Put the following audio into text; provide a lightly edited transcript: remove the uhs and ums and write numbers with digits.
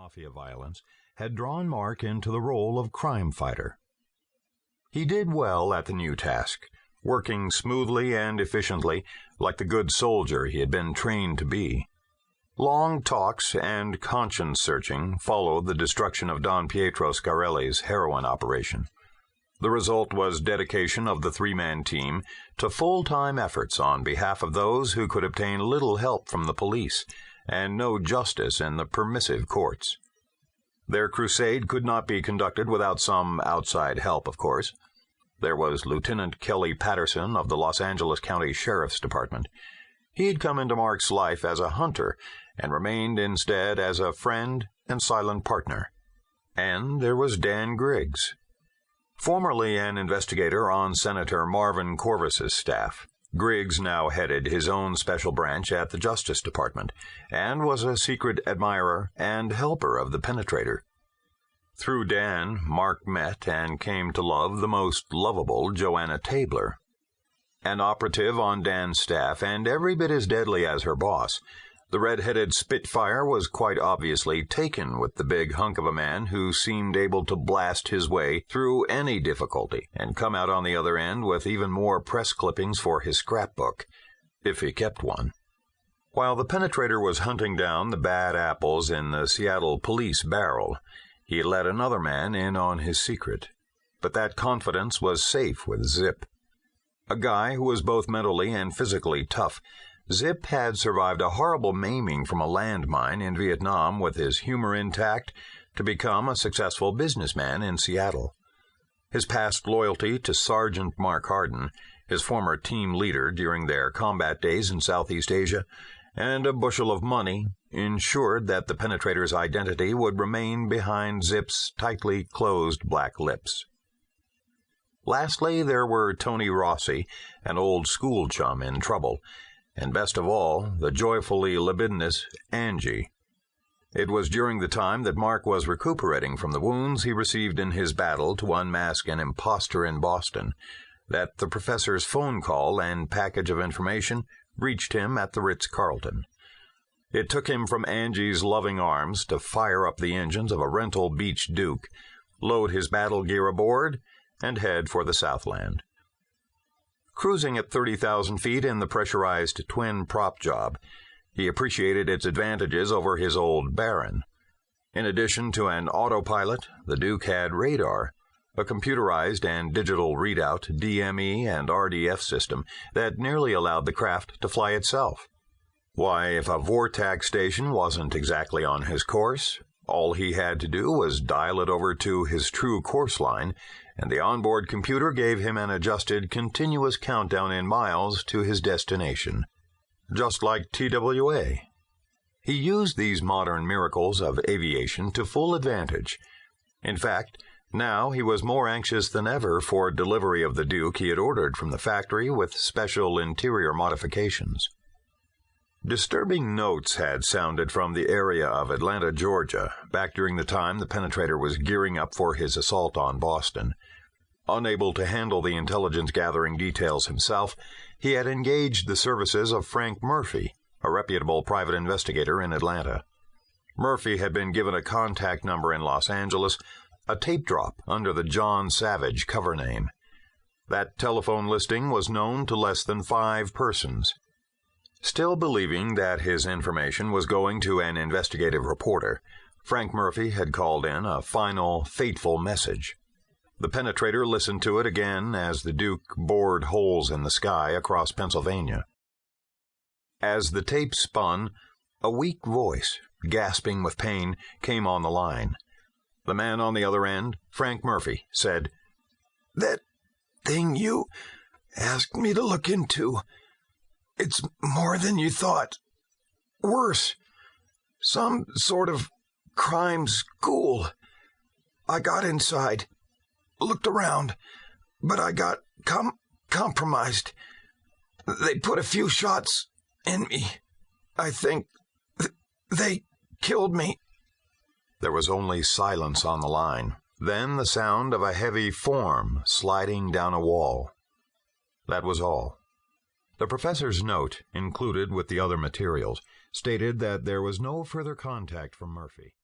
mafia violence had drawn Mark into the role of crime fighter. He did well at the new task, working smoothly and efficiently like the good soldier he had been trained to be. Long talks and conscience-searching followed the destruction of Don Pietro Scarelli's heroin operation. The result was dedication of the three-man team to full-time efforts on behalf of those who could obtain little help from the police and no justice in the permissive courts. Their crusade could not be conducted without some outside help, of course. There was Lieutenant Kelly Patterson of the Los Angeles County Sheriff's Department. He had come into Mark's life as a hunter and remained instead as a friend and silent partner. And there was Dan Griggs. Formerly an investigator on Senator Marvin Corvus's staff, Griggs now headed his own special branch at the Justice Department and was a secret admirer and helper of the penetrator. Through Dan, Mark met and came to love the most lovable Joanna Tabler. An operative on Dan's staff and every bit as deadly as her boss, the red-headed Spitfire was quite obviously taken with the big hunk of a man who seemed able to blast his way through any difficulty and come out on the other end with even more press clippings for his scrapbook, if he kept one. While the penetrator was hunting down the bad apples in the Seattle police barrel, he let another man in on his secret. But that confidence was safe with Zip. A guy who was both mentally and physically tough, Zip had survived a horrible maiming from a landmine in Vietnam with his humor intact to become a successful businessman in Seattle. His past loyalty to Sergeant Mark Harden, his former team leader during their combat days in Southeast Asia, and a bushel of money ensured that the penetrator's identity would remain behind Zip's tightly closed black lips. Lastly, there were Tony Rossi, an old school chum in trouble, and best of all, the joyfully libidinous Angie. It was during the time that Mark was recuperating from the wounds he received in his battle to unmask an imposter in Boston that the professor's phone call and package of information reached him at the Ritz-Carlton. It took him from Angie's loving arms to fire up the engines of a rental Beach Duke, load his battle gear aboard, and head for the Southland. Cruising at 30,000 feet in the pressurized twin prop job, he appreciated its advantages over his old Baron. In addition to an autopilot, the Duke had radar, a computerized and digital readout DME and RDF system that nearly allowed the craft to fly itself. Why, if a Vortac station wasn't exactly on his course, all he had to do was dial it over to his true course line, and the onboard computer gave him an adjusted continuous countdown in miles to his destination. Just like TWA. He used these modern miracles of aviation to full advantage. In fact, now he was more anxious than ever for delivery of the Duke he had ordered from the factory with special interior modifications. Disturbing notes had sounded from the area of Atlanta, Georgia, back during the time the penetrator was gearing up for his assault on Boston. Unable to handle the intelligence-gathering details himself, he had engaged the services of Frank Murphy, a reputable private investigator in Atlanta. Murphy had been given a contact number in Los Angeles, a tape drop under the John Savage cover name. That telephone listing was known to less than 5 persons. Still believing that his information was going to an investigative reporter, Frank Murphy had called in a final, fateful message. The penetrator listened to it again as the Duke bored holes in the sky across Pennsylvania. As the tape spun, a weak voice, gasping with pain, came on the line. The man on the other end, Frank Murphy, said, "That thing you asked me to look into, it's more than you thought. Worse. Some sort of crime school. I got inside, looked around, but I got compromised. They put a few shots in me. I think they killed me." There was only silence on the line, then the sound of a heavy form sliding down a wall. That was all. The professor's note, included with the other materials, stated that there was no further contact from Murphy.